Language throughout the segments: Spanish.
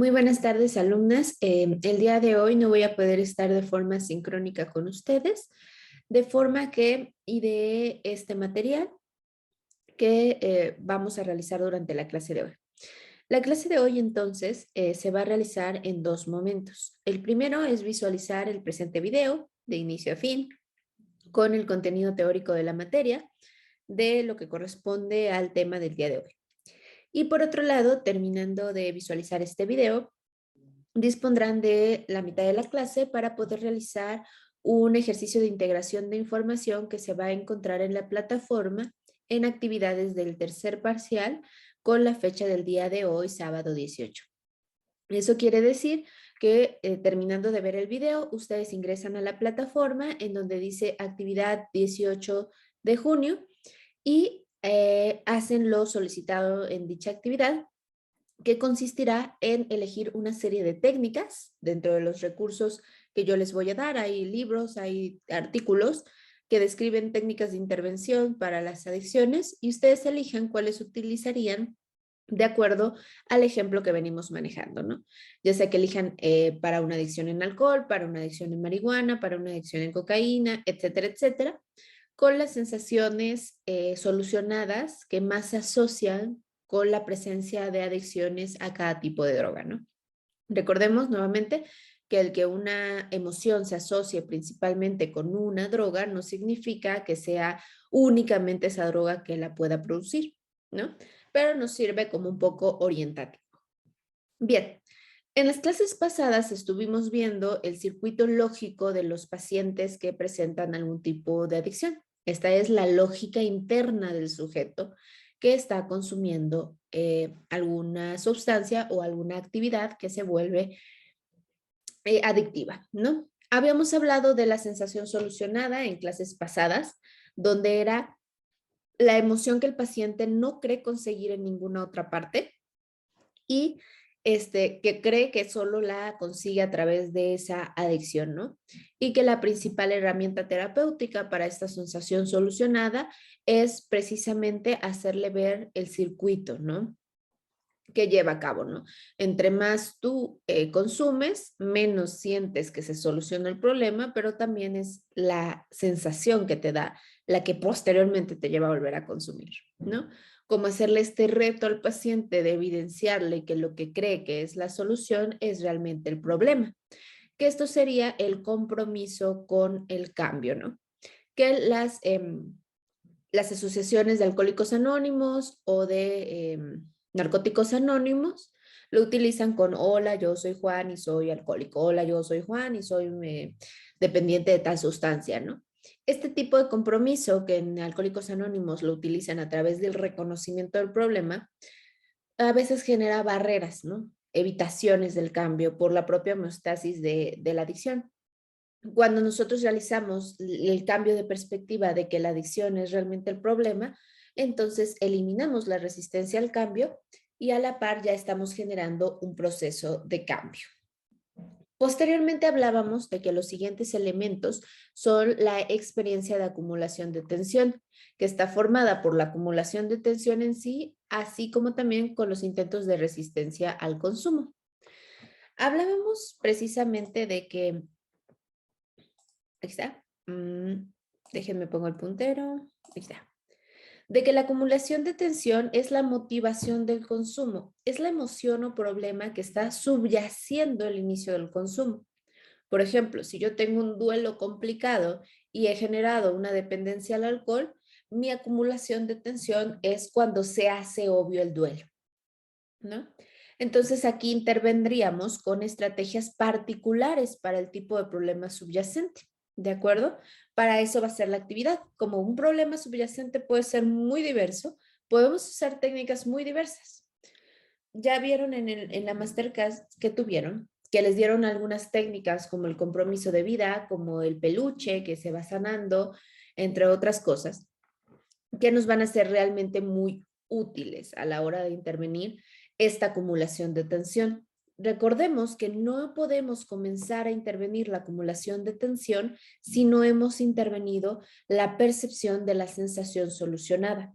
Muy buenas tardes, alumnas. El día de hoy no voy a poder estar de forma sincrónica con ustedes, de forma que ideé este material que vamos a realizar durante la clase de hoy. La clase de hoy entonces se va a realizar en dos momentos. El primero es visualizar el presente video de inicio a fin con el contenido teórico de la materia de lo que corresponde al tema del día de hoy. Y por otro lado, terminando de visualizar este video, dispondrán de la mitad de la clase para poder realizar un ejercicio de integración de información que se va a encontrar en la plataforma en actividades del tercer parcial con la fecha del día de hoy, sábado 18. Eso quiere decir que terminando de ver el video, ustedes ingresan a la plataforma en donde dice actividad 18 de junio y hacen lo solicitado en dicha actividad, que consistirá en elegir una serie de técnicas dentro de los recursos que yo les voy a dar. Hay libros, hay artículos que describen técnicas de intervención para las adicciones y ustedes elijan cuáles utilizarían de acuerdo al ejemplo que venimos manejando, ¿no? Ya sea que elijan para una adicción en alcohol, para una adicción en marihuana, para una adicción en cocaína, etcétera, etcétera, con las sensaciones solucionadas que más se asocian con la presencia de adicciones a cada tipo de droga, ¿no? Recordemos nuevamente que el que una emoción se asocie principalmente con una droga no significa que sea únicamente esa droga que la pueda producir, ¿no? Pero nos sirve como un poco orientativo. Bien, en las clases pasadas estuvimos viendo el circuito lógico de los pacientes que presentan algún tipo de adicción. Esta es la lógica interna del sujeto que está consumiendo alguna sustancia o alguna actividad que se vuelve adictiva, ¿no? Habíamos hablado de la sensación solucionada en clases pasadas, donde era la emoción que el paciente no cree conseguir en ninguna otra parte y que cree que solo la consigue a través de esa adicción, ¿no? Y que la principal herramienta terapéutica para esta sensación solucionada es precisamente hacerle ver el circuito, ¿no? Que lleva a cabo, ¿no? Entre más tú consumes, menos sientes que se soluciona el problema, pero también es la sensación que te da la que posteriormente te lleva a volver a consumir, ¿no? Como hacerle este reto al paciente de evidenciarle que lo que cree que es la solución es realmente el problema, que esto sería el compromiso con el cambio, ¿no? Que las asociaciones de alcohólicos anónimos o de narcóticos anónimos lo utilizan con hola, yo soy Juan y soy alcohólico, hola, yo soy Juan y soy dependiente de tal sustancia, ¿no? Este tipo de compromiso que en Alcohólicos Anónimos lo utilizan a través del reconocimiento del problema, a veces genera barreras, ¿no? Evitaciones del cambio por la propia homeostasis de la adicción. Cuando nosotros realizamos el cambio de perspectiva de que la adicción es realmente el problema, entonces eliminamos la resistencia al cambio y a la par ya estamos generando un proceso de cambio. Posteriormente hablábamos de que los siguientes elementos son la experiencia de acumulación de tensión, que está formada por la acumulación de tensión en sí, así como también con los intentos de resistencia al consumo. Hablábamos precisamente de que aquí está. Déjenme pongo el puntero. Aquí está. De que la acumulación de tensión es la motivación del consumo, es la emoción o problema que está subyaciendo el inicio del consumo. Por ejemplo, si yo tengo un duelo complicado y he generado una dependencia al alcohol, mi acumulación de tensión es cuando se hace obvio el duelo, ¿no? Entonces aquí intervendríamos con estrategias particulares para el tipo de problema subyacente, ¿de acuerdo? Para eso va a ser la actividad. Como un problema subyacente puede ser muy diverso, podemos usar técnicas muy diversas. Ya vieron en la masterclass que tuvieron, que les dieron algunas técnicas como el compromiso de vida, como el peluche que se va sanando, entre otras cosas, que nos van a ser realmente muy útiles a la hora de intervenir esta acumulación de tensión. Recordemos que no podemos comenzar a intervenir la acumulación de tensión si no hemos intervenido la percepción de la sensación solucionada,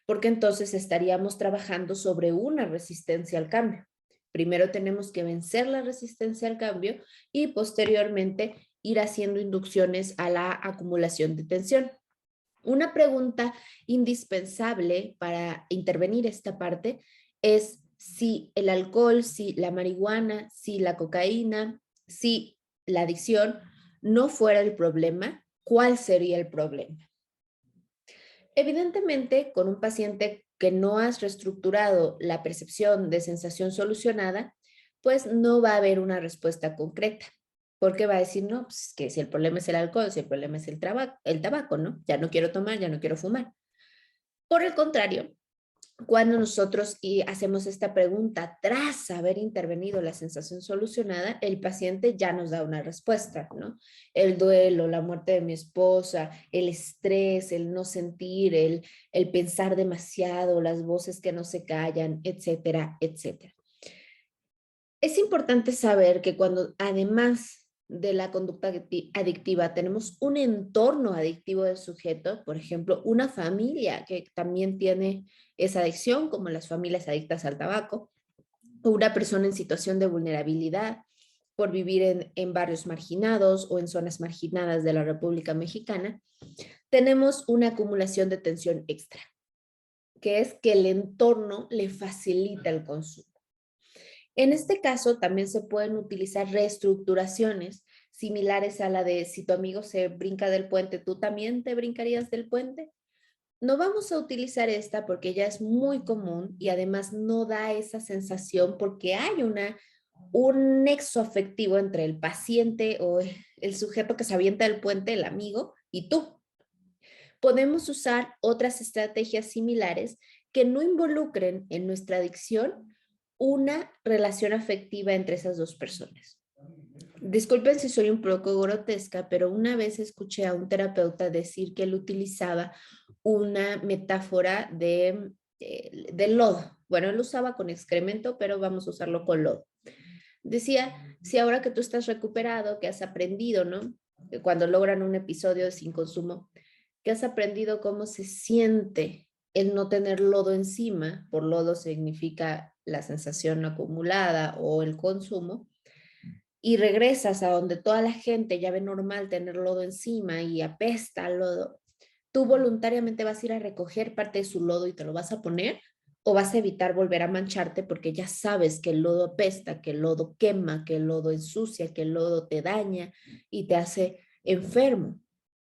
porque entonces estaríamos trabajando sobre una resistencia al cambio. Primero tenemos que vencer la resistencia al cambio y posteriormente ir haciendo inducciones a la acumulación de tensión. Una pregunta indispensable para intervenir esta parte es si el alcohol, si la marihuana, si la cocaína, si la adicción no fuera el problema, ¿cuál sería el problema? Evidentemente, con un paciente que no has reestructurado la percepción de sensación solucionada, pues no va a haber una respuesta concreta, porque va a decir, no, pues que si el problema es el alcohol, si el problema es el tabaco, ¿no? Ya no quiero tomar, ya no quiero fumar. Por el contrario, cuando nosotros hacemos esta pregunta tras haber intervenido la sensación solucionada, el paciente ya nos da una respuesta, ¿no? El duelo, la muerte de mi esposa, el estrés, el no sentir, el pensar demasiado, las voces que no se callan, etcétera, etcétera. Es importante saber que cuando además de la conducta adictiva tenemos un entorno adictivo del sujeto, por ejemplo, una familia que también tiene esa adicción, como las familias adictas al tabaco, o una persona en situación de vulnerabilidad por vivir en barrios marginados o en zonas marginadas de la República Mexicana, tenemos una acumulación de tensión extra, que es que el entorno le facilita el consumo. En este caso, también se pueden utilizar reestructuraciones similares a la de si tu amigo se brinca del puente, ¿tú también te brincarías del puente? No vamos a utilizar esta porque ya es muy común y además no da esa sensación porque hay un nexo afectivo entre el paciente o el sujeto que se avienta del puente, el amigo, y tú. Podemos usar otras estrategias similares que no involucren en nuestra adicción una relación afectiva entre esas dos personas. Disculpen si soy un poco grotesca, pero una vez escuché a un terapeuta decir que él utilizaba una metáfora de lodo. Bueno, él usaba con excremento, pero vamos a usarlo con lodo. Decía, si ahora que tú estás recuperado, que has aprendido, ¿no? Cuando logran un episodio sin consumo, que has aprendido cómo se siente el no tener lodo encima, por lodo significa la sensación acumulada o el consumo, y regresas a donde toda la gente ya ve normal tener lodo encima y apesta al lodo, tú voluntariamente vas a ir a recoger parte de su lodo y te lo vas a poner o vas a evitar volver a mancharte porque ya sabes que el lodo apesta, que el lodo quema, que el lodo ensucia, que el lodo te daña y te hace enfermo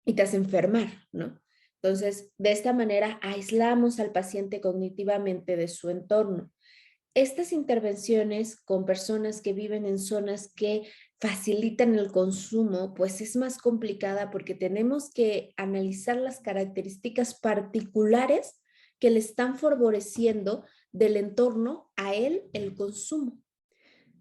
y te hace enfermar, ¿no? Entonces, de esta manera aislamos al paciente cognitivamente de su entorno. Estas intervenciones con personas que viven en zonas que facilitan el consumo, pues es más complicada porque tenemos que analizar las características particulares que le están favoreciendo del entorno a él el consumo.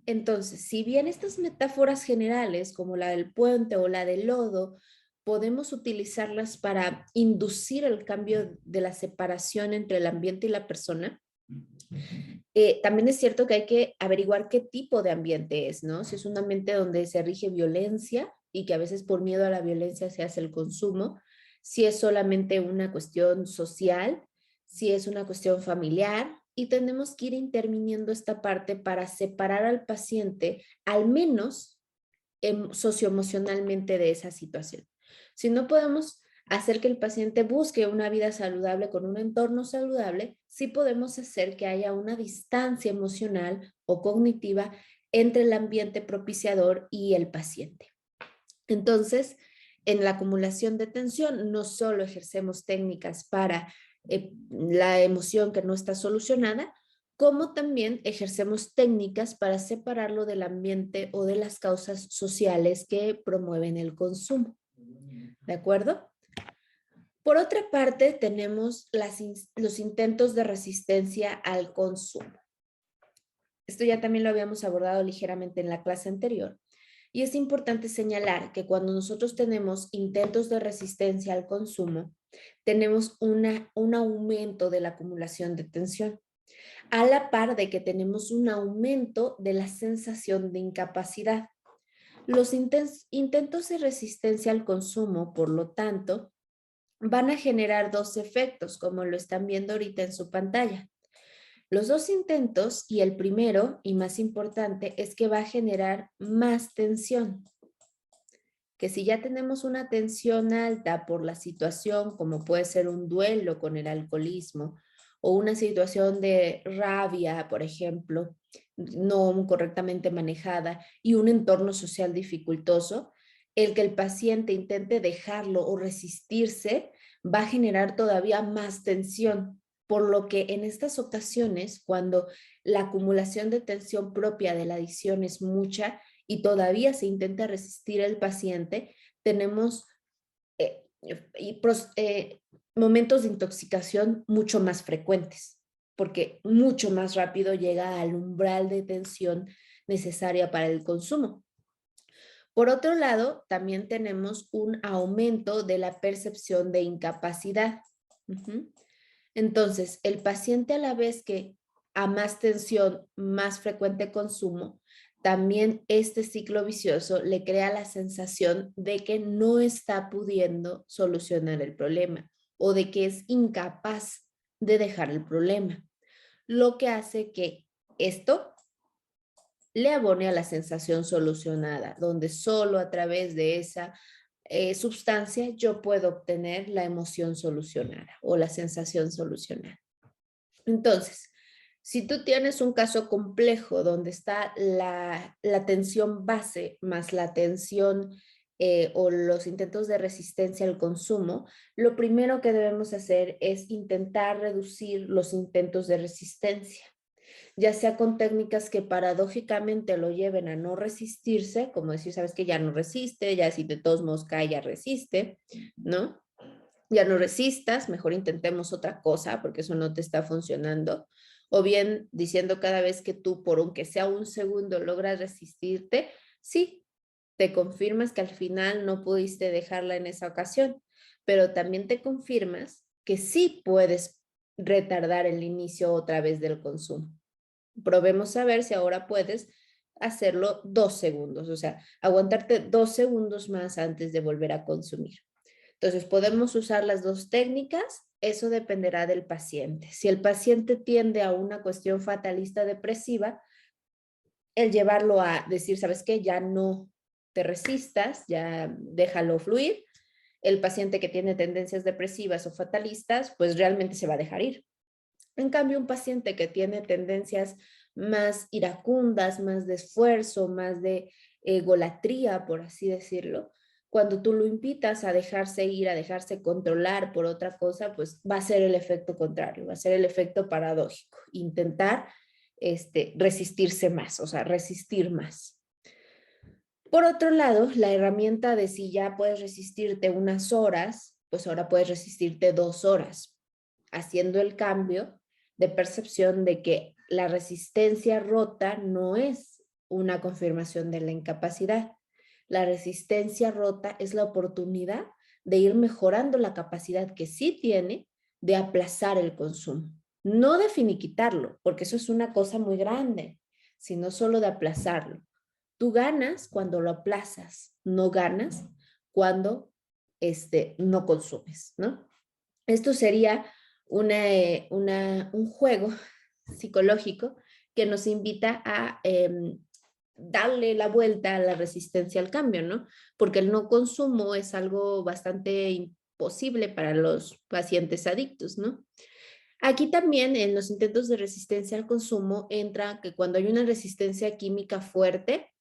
Entonces, si bien estas metáforas generales, como la del puente o la del lodo, podemos utilizarlas para inducir el cambio de la separación entre el ambiente y la persona, también es cierto que hay que averiguar qué tipo de ambiente es, ¿no? Si es un ambiente donde se rige violencia y que a veces por miedo a la violencia se hace el consumo, si es solamente una cuestión social, si es una cuestión familiar, y tenemos que ir interviniendo esta parte para separar al paciente, al menos socioemocionalmente, de esa situación. Si no podemos hacer que el paciente busque una vida saludable con un entorno saludable, sí podemos hacer que haya una distancia emocional o cognitiva entre el ambiente propiciador y el paciente. Entonces, en la acumulación de tensión, no solo ejercemos técnicas para la emoción que no está solucionada, como también ejercemos técnicas para separarlo del ambiente o de las causas sociales que promueven el consumo. ¿De acuerdo? Por otra parte, tenemos los intentos de resistencia al consumo. Esto ya también lo habíamos abordado ligeramente en la clase anterior. Y es importante señalar que cuando nosotros tenemos intentos de resistencia al consumo, tenemos un aumento de la acumulación de tensión, a la par de que tenemos un aumento de la sensación de incapacidad. Los intentos de resistencia al consumo, por lo tanto, van a generar dos efectos, como lo están viendo ahorita en su pantalla. Los dos intentos y el primero y más importante es que va a generar más tensión. Que si ya tenemos una tensión alta por la situación, como puede ser un duelo con el alcoholismo o una situación de rabia, por ejemplo, no correctamente manejada y un entorno social dificultoso, el que el paciente intente dejarlo o resistirse va a generar todavía más tensión. Por lo que en estas ocasiones, cuando la acumulación de tensión propia de la adicción es mucha, y todavía se intenta resistir el paciente, tenemos eh, y momentos de intoxicación mucho más frecuentes, porque mucho más rápido llega al umbral de tensión necesaria para el consumo. Por otro lado, también tenemos un aumento de la percepción de incapacidad. Entonces, el paciente a la vez que a más tensión, más frecuente consumo, también este ciclo vicioso le crea la sensación de que no está pudiendo solucionar el problema o de que es incapaz de dejar el problema, lo que hace que esto le abone a la sensación solucionada, donde solo a través de esa sustancia yo puedo obtener la emoción solucionada o la sensación solucionada. Entonces, si tú tienes un caso complejo donde está la tensión base más la tensión o los intentos de resistencia al consumo, lo primero que debemos hacer es intentar reducir los intentos de resistencia, ya sea con técnicas que paradójicamente lo lleven a no resistirse, como decir, sabes que ya no resiste, ya si de todos modos cae, ya resiste, ¿no? Ya no resistas, mejor intentemos otra cosa porque eso no te está funcionando. O bien diciendo cada vez que tú, por aunque sea un segundo, logras resistirte, sí, te confirmas que al final no pudiste dejarla en esa ocasión, pero también te confirmas que sí puedes retardar el inicio otra vez del consumo. Probemos a ver si ahora puedes hacerlo 2 segundos, o sea, aguantarte 2 segundos más antes de volver a consumir. Entonces, podemos usar las dos técnicas, eso dependerá del paciente. Si el paciente tiende a una cuestión fatalista depresiva, el llevarlo a decir, ¿sabes qué? Ya no te resistas, ya déjalo fluir. El paciente que tiene tendencias depresivas o fatalistas, pues realmente se va a dejar ir. En cambio, un paciente que tiene tendencias más iracundas, más de esfuerzo, más de egolatría, por así decirlo, cuando tú lo invitas a dejarse ir, a dejarse controlar por otra cosa, pues va a ser el efecto contrario, va a ser el efecto paradójico, intentar resistirse más, o sea, resistir más. Por otro lado, la herramienta de si ya puedes resistirte unas horas, pues ahora puedes resistirte 2 horas, haciendo el cambio de percepción de que la resistencia rota no es una confirmación de la incapacidad. La resistencia rota es la oportunidad de ir mejorando la capacidad que sí tiene de aplazar el consumo. No de finiquitarlo, porque eso es una cosa muy grande, sino solo de aplazarlo. Tú ganas cuando lo aplazas, no ganas cuando no consumes, ¿no? Esto sería un juego psicológico que nos invita a darle la vuelta a la resistencia al cambio, ¿no? Porque el no consumo es algo bastante imposible para los pacientes adictos, ¿no? Aquí también en los intentos de resistencia al consumo entra que cuando hay una resistencia química fuerte.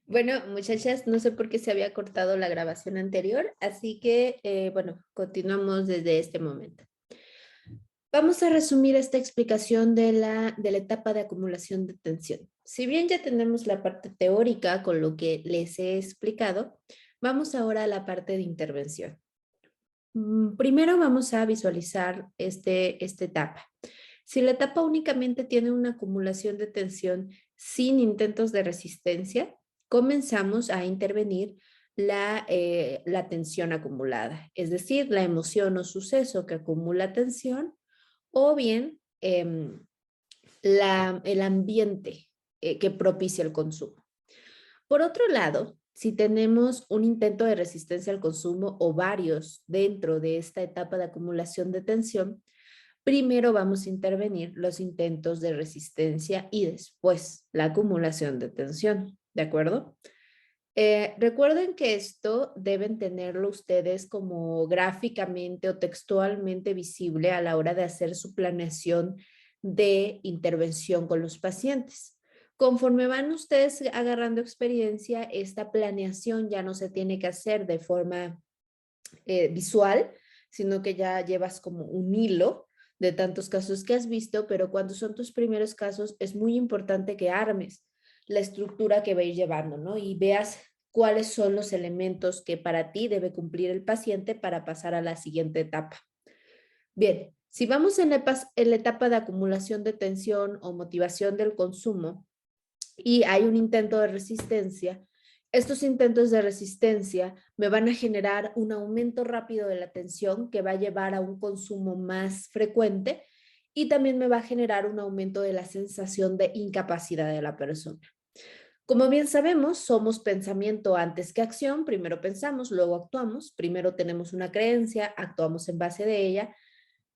Bueno, muchachas, no sé por qué se había cortado la grabación anterior, así que, bueno, continuamos desde este momento. Vamos a resumir esta explicación de la etapa de acumulación de tensión. Si bien ya tenemos la parte teórica con lo que les he explicado, vamos ahora a la parte de intervención. Primero vamos a visualizar esta etapa. Si la etapa únicamente tiene una acumulación de tensión sin intentos de resistencia, comenzamos a intervenir la tensión acumulada, es decir, la emoción o suceso que acumula tensión o bien el ambiente que propicia el consumo. Por otro lado, si tenemos un intento de resistencia al consumo o varios dentro de esta etapa de acumulación de tensión, primero vamos a intervenir los intentos de resistencia y después la acumulación de tensión, ¿de acuerdo? Recuerden que esto deben tenerlo ustedes como gráficamente o textualmente visible a la hora de hacer su planeación de intervención con los pacientes. Conforme van ustedes agarrando experiencia, esta planeación ya no se tiene que hacer de forma visual, sino que ya llevas como un hilo de tantos casos que has visto, pero cuando son tus primeros casos es muy importante que armes la estructura que va a ir llevando, ¿no? Y veas cuáles son los elementos que para ti debe cumplir el paciente para pasar a la siguiente etapa. Bien, si vamos en la etapa de acumulación de tensión o motivación del consumo y hay un intento de resistencia, estos intentos de resistencia me van a generar un aumento rápido de la tensión que va a llevar a un consumo más frecuente y también me va a generar un aumento de la sensación de incapacidad de la persona. Como bien sabemos, somos pensamiento antes que acción. Primero pensamos, luego actuamos. Primero tenemos una creencia, actuamos en base de ella.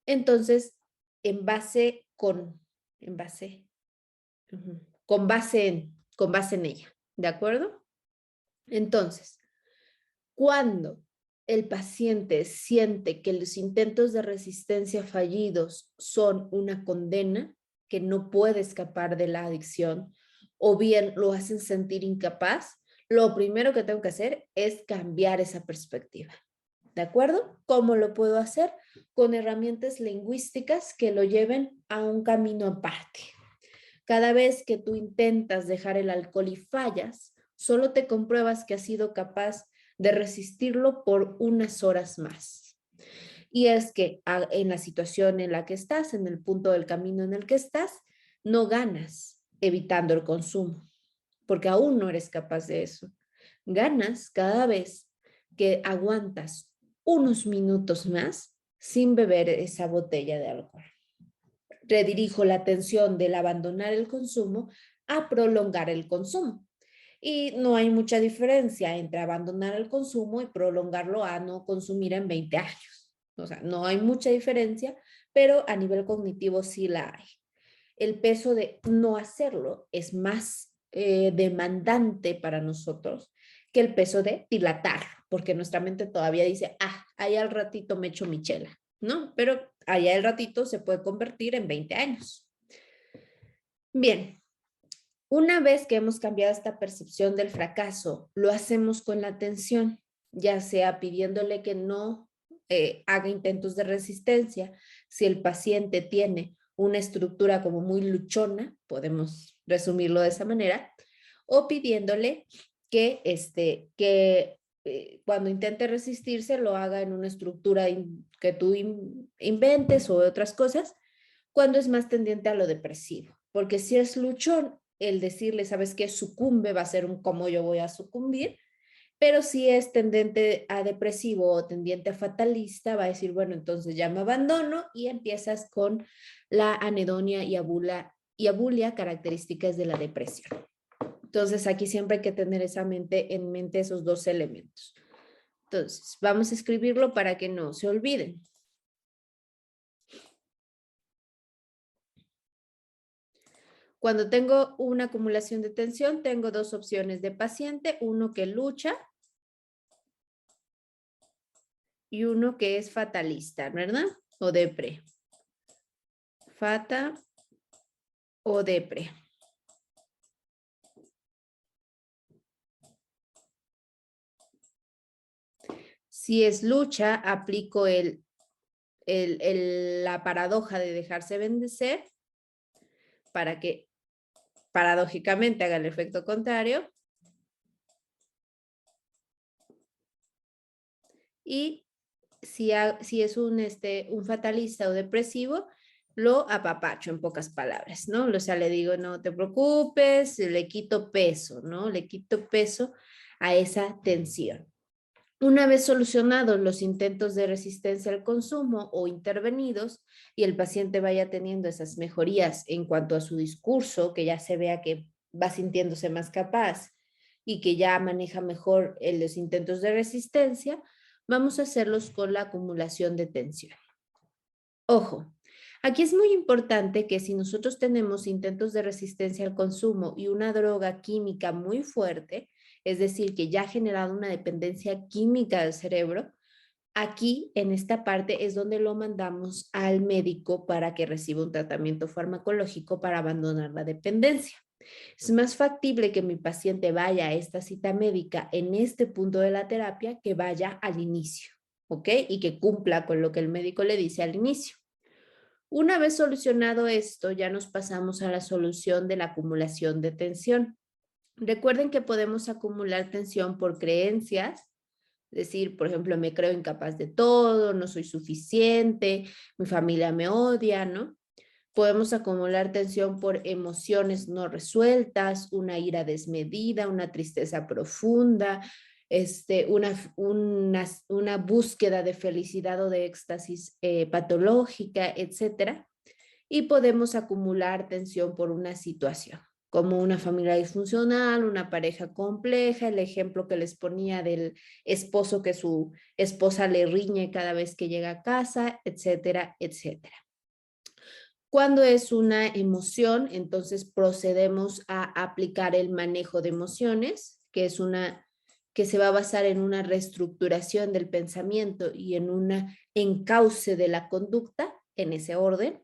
Entonces, en base, con base en ella. ¿De acuerdo? Entonces, cuando el paciente siente que los intentos de resistencia fallidos son una condena, que no puede escapar de la adicción, o bien lo hacen sentir incapaz, lo primero que tengo que hacer es cambiar esa perspectiva. ¿De acuerdo? ¿Cómo lo puedo hacer? Con herramientas lingüísticas que lo lleven a un camino aparte. Cada vez que tú intentas dejar el alcohol y fallas, solo te compruebas que has sido capaz de resistirlo por unas horas más. Y es que en la situación en la que estás, en el punto del camino en el que estás, no ganas evitando el consumo, porque aún no eres capaz de eso. Ganas cada vez que aguantas unos minutos más sin beber esa botella de alcohol. Redirijo la atención del abandonar el consumo a prolongar el consumo. Y no hay mucha diferencia entre abandonar el consumo y prolongarlo a no consumir en 20 años. O sea, no hay mucha diferencia, pero a nivel cognitivo sí la hay. El peso de no hacerlo es más demandante para nosotros que el peso de dilatarlo, porque nuestra mente todavía dice, ahí al ratito me echo mi chela, ¿no? Pero allá el ratito se puede convertir en 20 años. Bien, una vez que hemos cambiado esta percepción del fracaso, lo hacemos con la atención, ya sea pidiéndole que no haga intentos de resistencia. Si el paciente tiene una estructura como muy luchona, podemos resumirlo de esa manera, o pidiéndole que cuando intente resistirse lo haga en una estructura que tú inventes o otras cosas, cuando es más tendiente a lo depresivo. Porque si es luchón, el decirle, ¿sabes qué? Sucumbe va a ser un cómo yo voy a sucumbir, pero si es tendente a depresivo o tendiente a fatalista, va a decir, bueno, entonces ya me abandono y empiezas con la anedonia y abulia, características de la depresión. Entonces aquí siempre hay que tener en mente esos dos elementos. Entonces, vamos a escribirlo para que no se olviden. Cuando tengo una acumulación de tensión, tengo dos opciones de paciente, uno que lucha y uno que es fatalista, ¿verdad? O depre. Fata o depre. Si es lucha, aplico la paradoja de dejarse vencer para que paradójicamente haga el efecto contrario. Y si es un fatalista o depresivo, lo apapacho en pocas palabras, ¿no? O sea, le digo, no te preocupes, le quito peso, ¿no? Le quito peso a esa tensión. Una vez solucionados los intentos de resistencia al consumo o intervenidos y el paciente vaya teniendo esas mejorías en cuanto a su discurso, que ya se vea que va sintiéndose más capaz y que ya maneja mejor los intentos de resistencia, vamos a hacerlos con la acumulación de tensión. Ojo, Aquí es muy importante que si nosotros tenemos intentos de resistencia al consumo y una droga química muy fuerte, es decir, que ya ha generado una dependencia química del cerebro, aquí en esta parte es donde lo mandamos al médico para que reciba un tratamiento farmacológico para abandonar la dependencia. Es más factible que mi paciente vaya a esta cita médica en este punto de la terapia que vaya al inicio, ¿ok? Y que cumpla con lo que el médico le dice al inicio. Una vez solucionado esto, ya nos pasamos a la solución de la acumulación de tensión. Recuerden que podemos acumular tensión por creencias, es decir, por ejemplo, me creo incapaz de todo, no soy suficiente, mi familia me odia, ¿no? Podemos acumular tensión por emociones no resueltas, una ira desmedida, una tristeza profunda, una búsqueda de felicidad o de éxtasis patológica, etcétera. Y podemos acumular tensión por una situación, como una familia disfuncional, una pareja compleja, el ejemplo que les ponía del esposo que su esposa le riñe cada vez que llega a casa, etcétera, etcétera. Cuando es una emoción, entonces procedemos a aplicar el manejo de emociones, que se va a basar en una reestructuración del pensamiento y en un encauce de la conducta, en ese orden.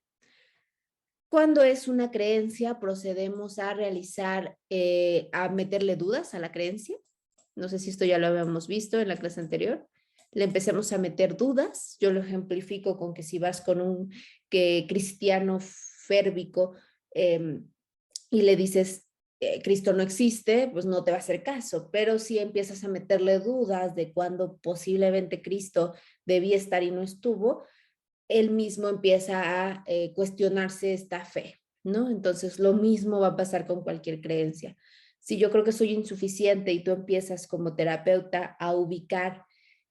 Cuando es una creencia, procedemos a a meterle dudas a la creencia. No sé si esto ya lo habíamos visto en la clase anterior. Le empecemos a meter dudas. Yo lo ejemplifico con que si vas con un cristiano férvico y le dices, Cristo no existe, pues no te va a hacer caso. Pero si empiezas a meterle dudas de cuándo posiblemente Cristo debía estar y no estuvo, él mismo empieza a cuestionarse esta fe, ¿no? Entonces, lo mismo va a pasar con cualquier creencia. Si yo creo que soy insuficiente y tú empiezas como terapeuta a ubicar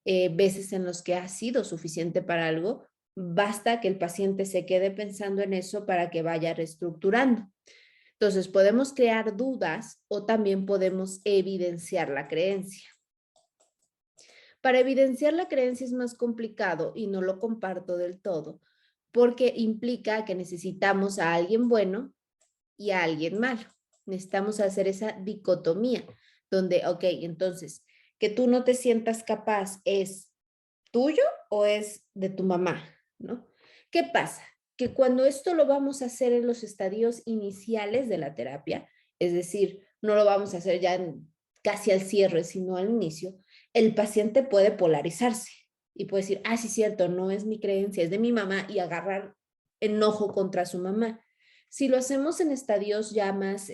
veces en los que has sido suficiente para algo, basta que el paciente se quede pensando en eso para que vaya reestructurando. Entonces, podemos crear dudas o también podemos evidenciar la creencia. Para evidenciar la creencia es más complicado y no lo comparto del todo, porque implica que necesitamos a alguien bueno y a alguien malo. Necesitamos hacer esa dicotomía, donde, ok, entonces, que tú no te sientas capaz, ¿es tuyo o es de tu mamá? ¿No? ¿Qué pasa? Que cuando esto lo vamos a hacer en los estadios iniciales de la terapia, es decir, no lo vamos a hacer ya casi al cierre, sino al inicio, el paciente puede polarizarse y puede decir, sí, cierto, no es mi creencia, es de mi mamá, y agarrar enojo contra su mamá. Si lo hacemos en estadios ya más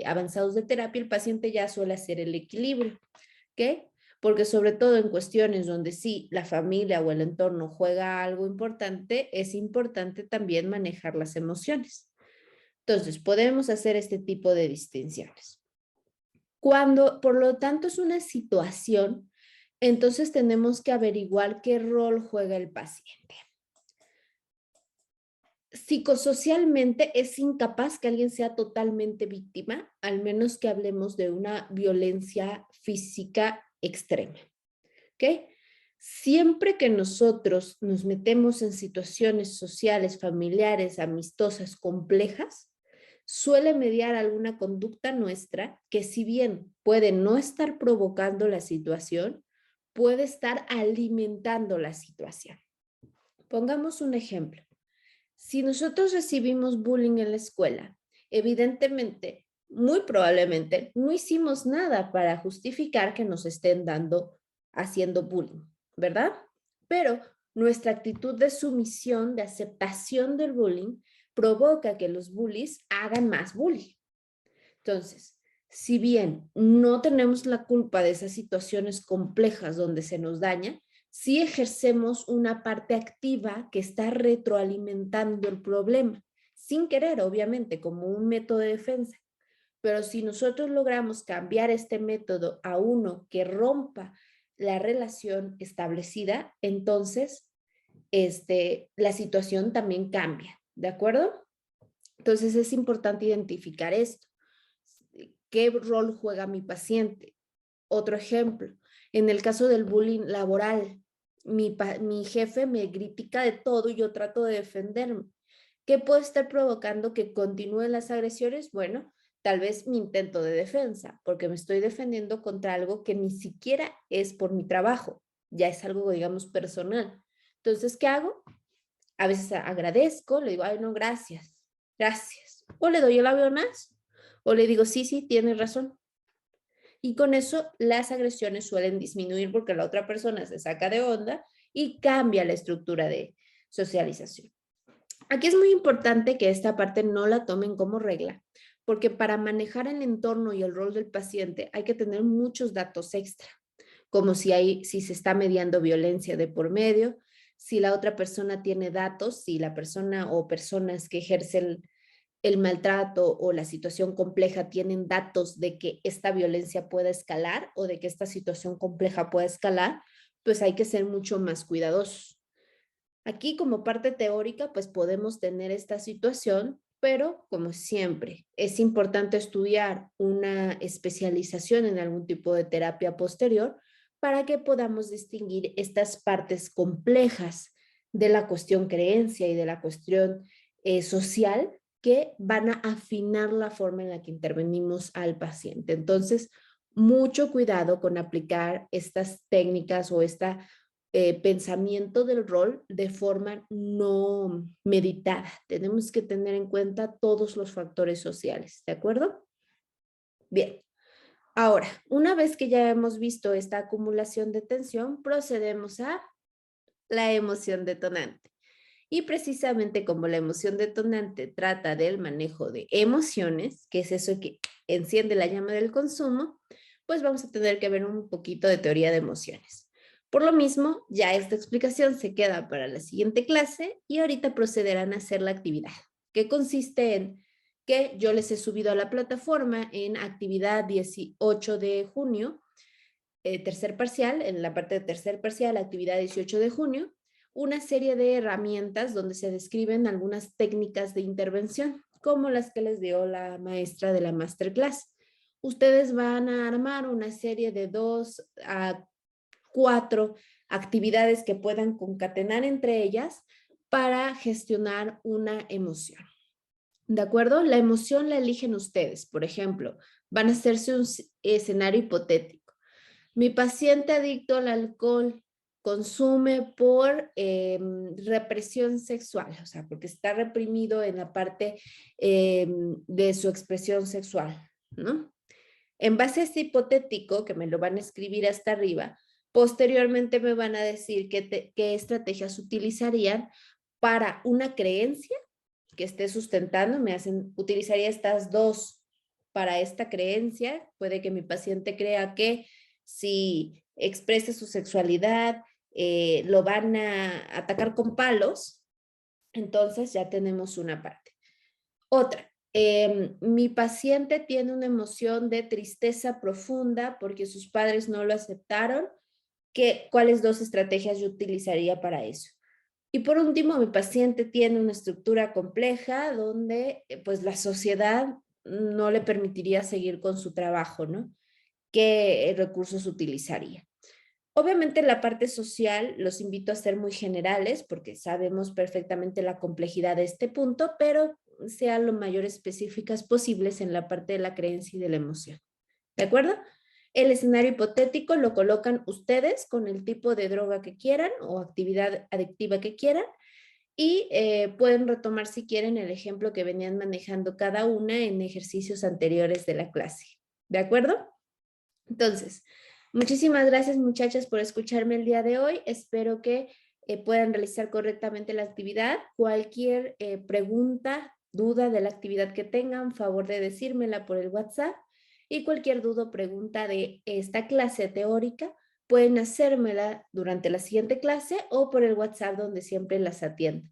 avanzados de terapia, el paciente ya suele hacer el equilibrio, ¿ok? Porque sobre todo en cuestiones donde sí la familia o el entorno juega algo importante, es importante también manejar las emociones. Entonces, podemos hacer este tipo de distinciones. Cuando, por lo tanto, es una situación, entonces tenemos que averiguar qué rol juega el paciente. Psicosocialmente es incapaz que alguien sea totalmente víctima, al menos que hablemos de una violencia física extrema. ¿Ok? Siempre que nosotros nos metemos en situaciones sociales, familiares, amistosas, complejas, suele mediar alguna conducta nuestra que, si bien puede no estar provocando la situación, puede estar alimentando la situación. Pongamos un ejemplo. Si nosotros recibimos bullying en la escuela, evidentemente, muy probablemente, no hicimos nada para justificar que nos estén haciendo bullying, ¿verdad? Pero nuestra actitud de sumisión, de aceptación del bullying, provoca que los bullies hagan más bullying. Entonces, si bien no tenemos la culpa de esas situaciones complejas donde se nos daña, sí ejercemos una parte activa que está retroalimentando el problema, sin querer, obviamente, como un método de defensa. Pero si nosotros logramos cambiar este método a uno que rompa la relación establecida, entonces la situación también cambia, ¿de acuerdo? Entonces es importante identificar esto. ¿Qué rol juega mi paciente? Otro ejemplo, en el caso del bullying laboral, mi jefe me critica de todo y yo trato de defenderme. ¿Qué puede estar provocando que continúen las agresiones? Bueno, tal vez mi intento de defensa, porque me estoy defendiendo contra algo que ni siquiera es por mi trabajo, ya es algo, digamos, personal. Entonces, ¿qué hago? A veces agradezco, le digo, ay, no, gracias, gracias. O le doy el avionazo, o le digo, sí, sí, tienes razón. Y con eso las agresiones suelen disminuir porque la otra persona se saca de onda y cambia la estructura de socialización. Aquí es muy importante que esta parte no la tomen como regla, porque para manejar el entorno y el rol del paciente hay que tener muchos datos extra, como si se está mediando violencia de por medio, si la otra persona tiene datos, si la persona o personas que ejercen el maltrato o la situación compleja tienen datos de que esta violencia pueda escalar o de que esta situación compleja pueda escalar, pues hay que ser mucho más cuidadosos. Aquí como parte teórica, pues podemos tener esta situación, pero como siempre, es importante estudiar una especialización en algún tipo de terapia posterior para que podamos distinguir estas partes complejas de la cuestión creencia y de la cuestión social que van a afinar la forma en la que intervenimos al paciente. Entonces, mucho cuidado con aplicar estas técnicas o esta pensamiento del rol de forma no meditada. Tenemos que tener en cuenta todos los factores sociales, ¿de acuerdo? Bien, ahora, una vez que ya hemos visto esta acumulación de tensión, procedemos a la emoción detonante. Y precisamente como la emoción detonante trata del manejo de emociones, que es eso que enciende la llama del consumo, pues vamos a tener que ver un poquito de teoría de emociones. Por lo mismo, ya esta explicación se queda para la siguiente clase y ahorita procederán a hacer la actividad, que consiste en que yo les he subido a la plataforma en actividad 18 de junio, tercer parcial, en la parte de tercer parcial, actividad 18 de junio, una serie de herramientas donde se describen algunas técnicas de intervención, como las que les dio la maestra de la masterclass. Ustedes van a armar una serie de 2 a 4 actividades que puedan concatenar entre ellas para gestionar una emoción. ¿De acuerdo? La emoción la eligen ustedes. Por ejemplo, van a hacerse un escenario hipotético. Mi paciente adicto al alcohol consume por represión sexual, o sea, porque está reprimido en la parte de su expresión sexual, ¿no? En base a este hipotético, que me lo van a escribir hasta arriba, posteriormente me van a decir qué estrategias utilizarían para una creencia que esté sustentando, utilizaría estas dos para esta creencia. Puede que mi paciente crea que si expresa su sexualidad, lo van a atacar con palos, entonces ya tenemos una parte. Otra, mi paciente tiene una emoción de tristeza profunda porque sus padres no lo aceptaron. ¿Cuáles dos estrategias yo utilizaría para eso? Y por último, mi paciente tiene una estructura compleja donde pues la sociedad no le permitiría seguir con su trabajo, ¿no? ¿Qué recursos utilizaría? Obviamente la parte social los invito a ser muy generales porque sabemos perfectamente la complejidad de este punto, pero sean lo mayor específicas posibles en la parte de la creencia y de la emoción. ¿De acuerdo? El escenario hipotético lo colocan ustedes con el tipo de droga que quieran o actividad adictiva que quieran y pueden retomar si quieren el ejemplo que venían manejando cada una en ejercicios anteriores de la clase. ¿De acuerdo? Entonces, muchísimas gracias muchachas por escucharme el día de hoy. Espero que puedan realizar correctamente la actividad. Cualquier pregunta, duda de la actividad que tengan, favor de decírmela por el WhatsApp. Y cualquier duda o pregunta de esta clase teórica, pueden hacérmela durante la siguiente clase o por el WhatsApp donde siempre las atiendo.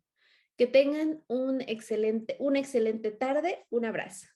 Que tengan una excelente tarde. Un abrazo.